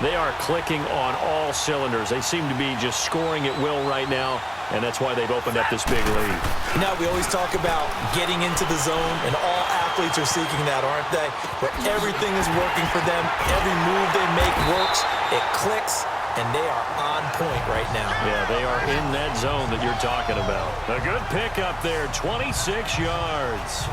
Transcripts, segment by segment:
They are clicking on all cylinders. They seem to be just scoring at will right now, and that's why they've opened up this big lead. Now, we always talk about getting into the zone, and all athletes are seeking that, aren't they? Where everything is working for them, every move they make works, it clicks, and they are on point right now. Yeah, they are in that zone that you're talking about. A good pick up there, 26 yards.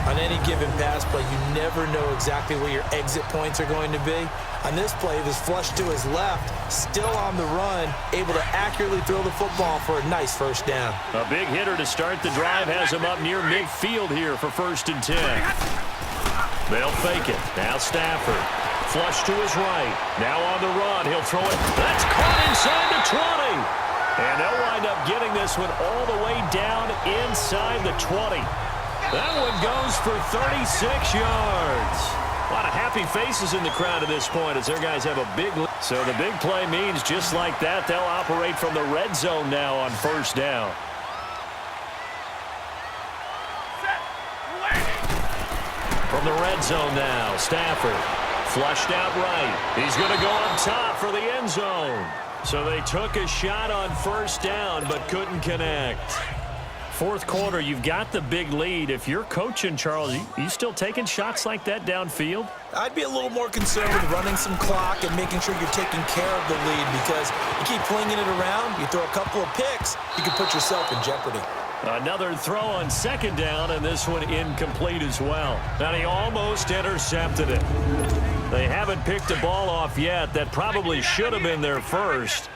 On any given pass play, you never know exactly where your exit points are going to be. On this play, this flush to his left, still on the run, able to accurately throw the football for a nice first down. A big hitter to start the drive has him up near midfield here for 1st and 10. They'll fake it. Now Stafford. Flush to his right. Now on the run. He'll throw it. That's caught inside the 20. And they'll wind up getting this one all the way down inside the 20. That one goes for 36 yards. A lot of happy faces in the crowd at this point as their guys have a big lead. So the big play means just like that, they'll operate from the red zone now on 1st down. From the red zone now, Stafford. Flushed out right. He's going to go up top for the end zone. So they took a shot on 1st down but couldn't connect. 4th quarter, you've got the big lead. If you're coaching, Charles, you still taking shots like that downfield? I'd be a little more concerned with running some clock and making sure you're taking care of the lead, because you keep flinging it around, you throw a couple of picks, you can put yourself in jeopardy. Another throw on 2nd down, and this one incomplete as well. And he almost intercepted it. They haven't picked a ball off yet. That probably should have been their first.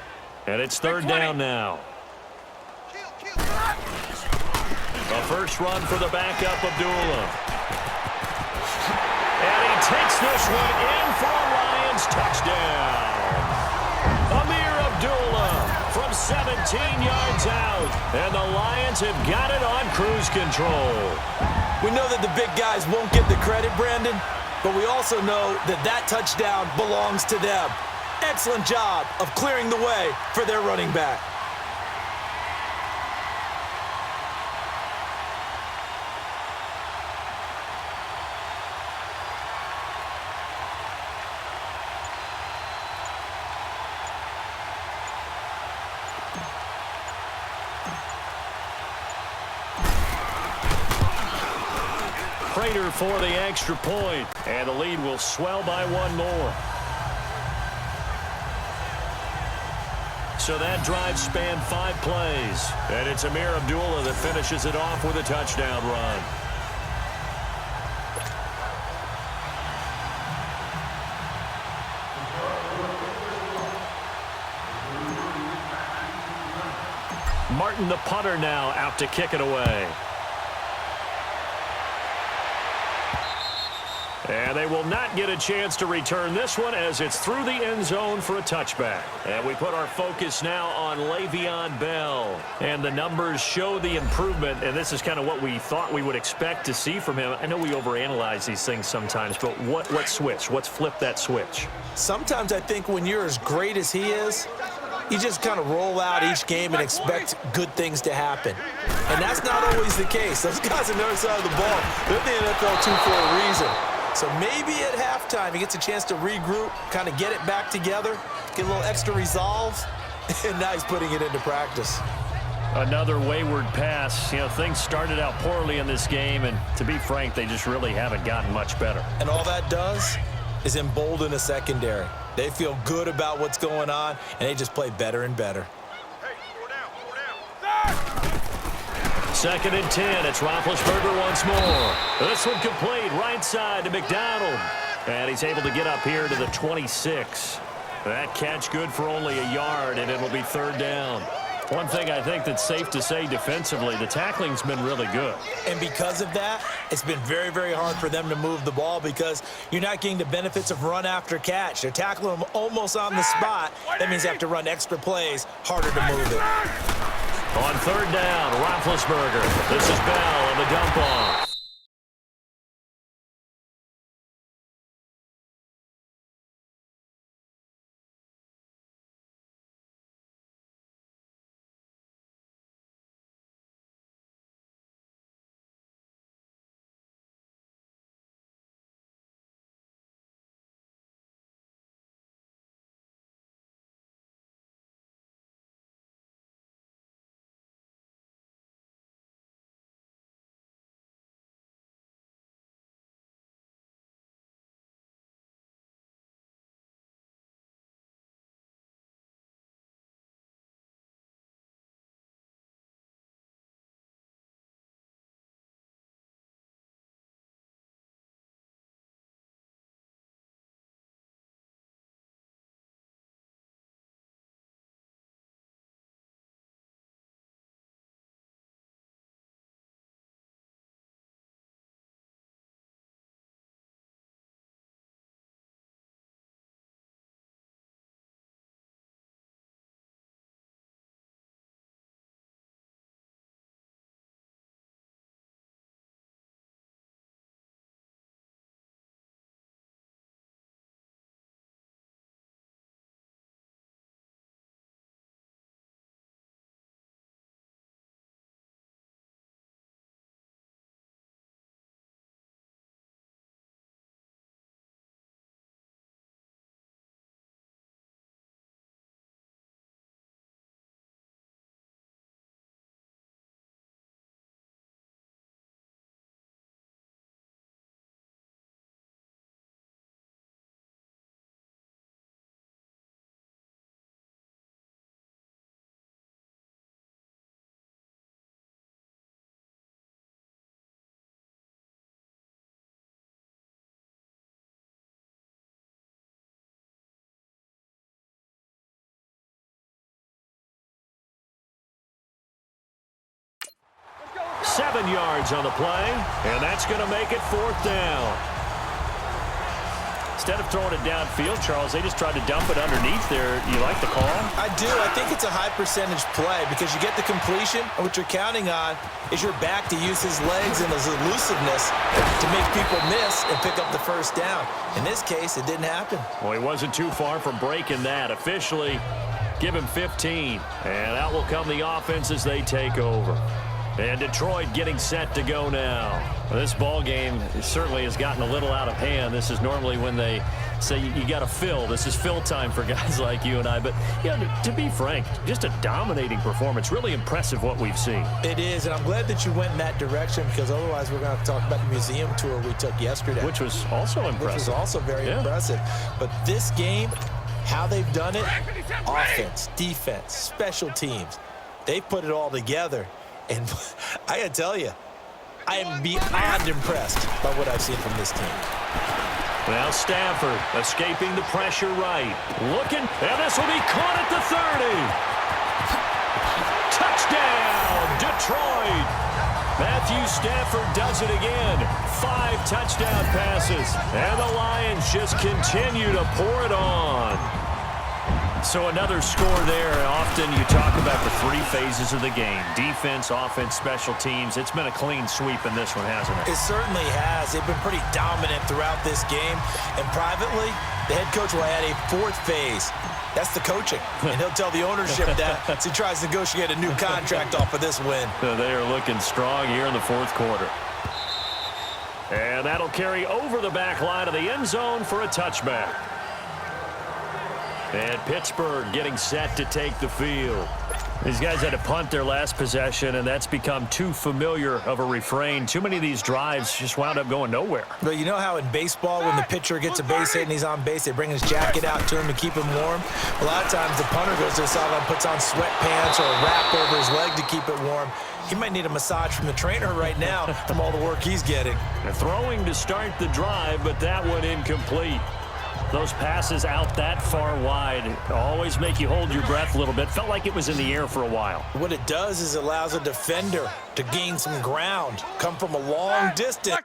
And it's 3rd down now. A first run for the backup, Abdullah. And he takes this one in for a Lions touchdown. Amir Abdullah from 17 yards out. And the Lions have got it on cruise control. We know that the big guys won't get the credit, Brandon, but we also know that that touchdown belongs to them. Excellent job of clearing the way for their running back. Prater for the extra point, and the lead will swell by one more. So that drive spanned 5 plays, and it's Amir Abdullah that finishes it off with a touchdown run. Martin, the punter, now out to kick it away. And they will not get a chance to return this one as it's through the end zone for a touchback. And we put our focus now on Le'Veon Bell. And the numbers show the improvement, and this is kind of what we thought we would expect to see from him. I know we overanalyze these things sometimes, but what switch? What's flipped that switch? Sometimes I think when you're as great as he is, you just kind of roll out each game and expect good things to happen. And that's not always the case. Those guys on the other side of the ball, they're in the NFL too for a reason. So maybe at halftime he gets a chance to regroup, kind of get it back together, get a little extra resolve, and now he's putting it into practice. Another wayward pass. You know, things started out poorly in this game, and to be frank, they just really haven't gotten much better. And all that does is embolden a secondary. They feel good about what's going on, and they just play better and better. Second and 10. It's Roethlisberger once more. This one complete right side to McDonald. And he's able to get up here to the 26. That catch good for only a yard, and it'll be 3rd down. One thing I think that's safe to say defensively, the tackling's been really good. And because of that, it's been very, very hard for them to move the ball because you're not getting the benefits of run after catch. They're tackling them almost on the spot. That means they have to run extra plays, harder to move it. On 3rd down, Roethlisberger. This is Bell on the dump off. 7 yards on the play, and that's going to make it 4th down. Instead of throwing it downfield, Charles, they just tried to dump it underneath there. You like the call? I do. I think it's a high-percentage play because you get the completion, and what you're counting on is your back to use his legs and his elusiveness to make people miss and pick up the first down. In this case, it didn't happen. Well, he wasn't too far from breaking that. Officially, give him 15. And out will come the offense as they take over. And Detroit getting set to go now. This ball game certainly has gotten a little out of hand. This is normally when they say you got to fill. This is fill time for guys like you and I. But, to be frank, just a dominating performance. Really impressive what we've seen. It is, and I'm glad that you went in that direction because otherwise we're going to have to talk about the museum tour we took yesterday. Which was also impressive. Which was also very impressive. But this game, how they've done it, offense, defense, special teams, they put it all together. And I got to tell you, I am beyond impressed by what I've seen from this team. Now Stafford escaping the pressure right. Looking, and this will be caught at the 30. Touchdown, Detroit. Matthew Stafford does it again. 5 touchdown passes. And the Lions just continue to pour it on. So another score there. Often you talk about the 3 phases of the game. Defense, offense, special teams. It's been a clean sweep in this one, hasn't it? It certainly has. They've been pretty dominant throughout this game. And privately, the head coach will add a 4th phase. That's the coaching. And he'll tell the ownership that as he tries to negotiate a new contract off of this win. They are looking strong here in the 4th quarter. And that'll carry over the back line of the end zone for a touchback. And Pittsburgh getting set to take the field. These guys had to punt their last possession, and that's become too familiar of a refrain. Too many of these drives just wound up going nowhere. But you know how in baseball, when the pitcher gets a base hit and he's on base, they bring his jacket out to him to keep him warm? A lot of times the punter goes to the sideline, puts on sweatpants or a wrap over his leg to keep it warm. He might need a massage from the trainer right now from all the work he's getting. They're throwing to start the drive, but that one incomplete. Those passes out that far wide always make you hold your breath a little bit. Felt like it was in the air for a while. What it does is it allows a defender to gain some ground, come from a long distance.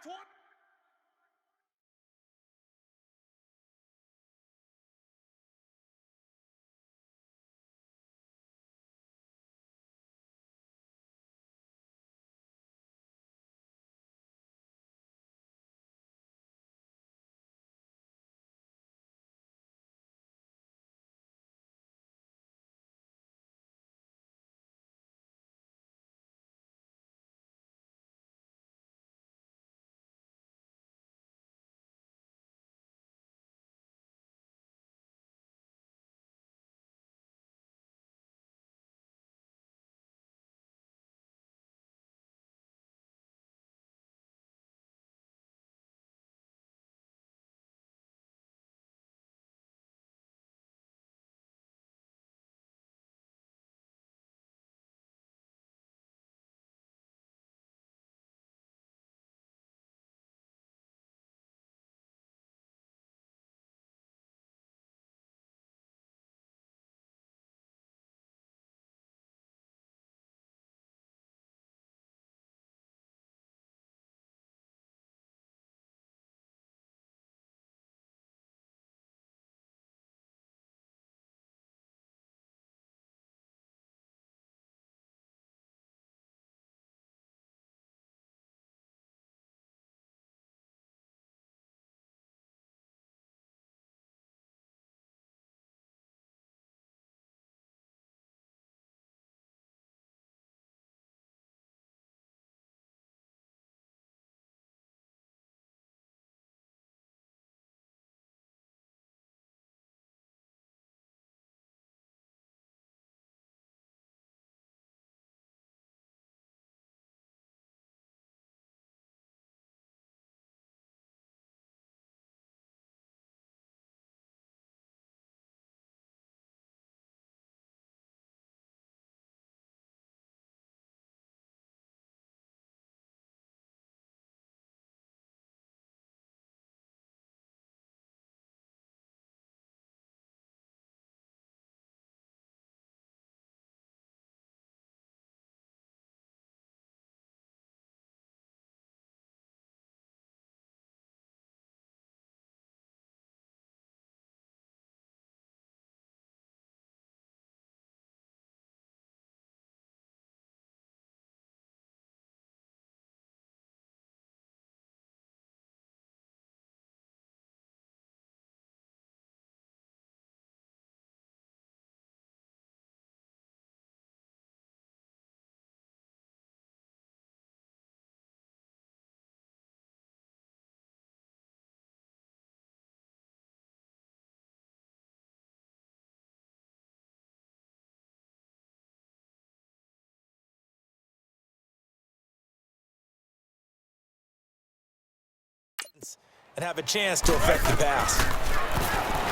and have a chance to affect the pass.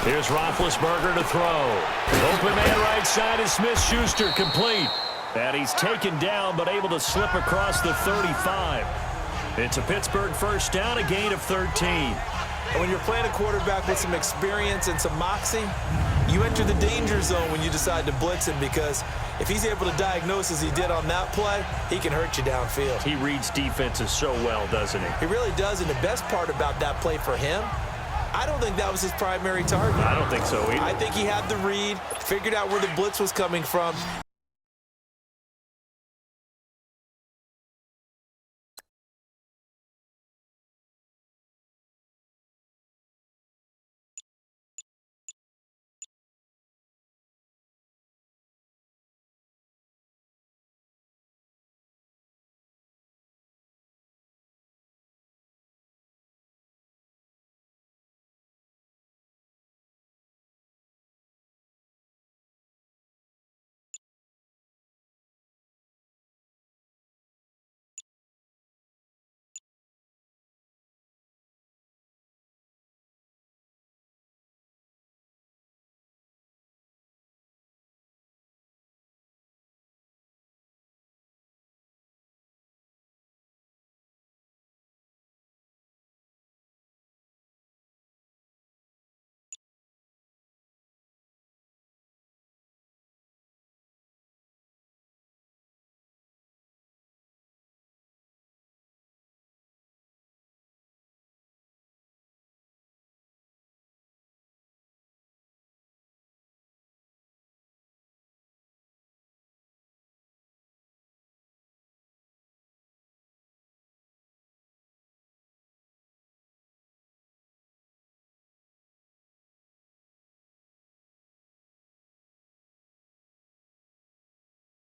Here's Roethlisberger to throw. Open man right side is Smith-Schuster, complete. And he's taken down but able to slip across the 35. It's a Pittsburgh first down, a gain of 13. And when you're playing a quarterback with some experience and some moxie, you enter the danger zone when you decide to blitz him, because if he's able to diagnose as he did on that play, he can hurt you downfield. He reads defenses so well, doesn't he? He really does, and the best part about that play for him, I don't think that was his primary target. I don't think so either. I think he had the read, figured out where the blitz was coming from.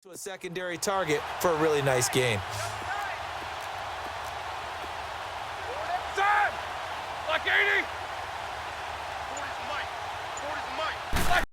To a secondary target for a really nice gain.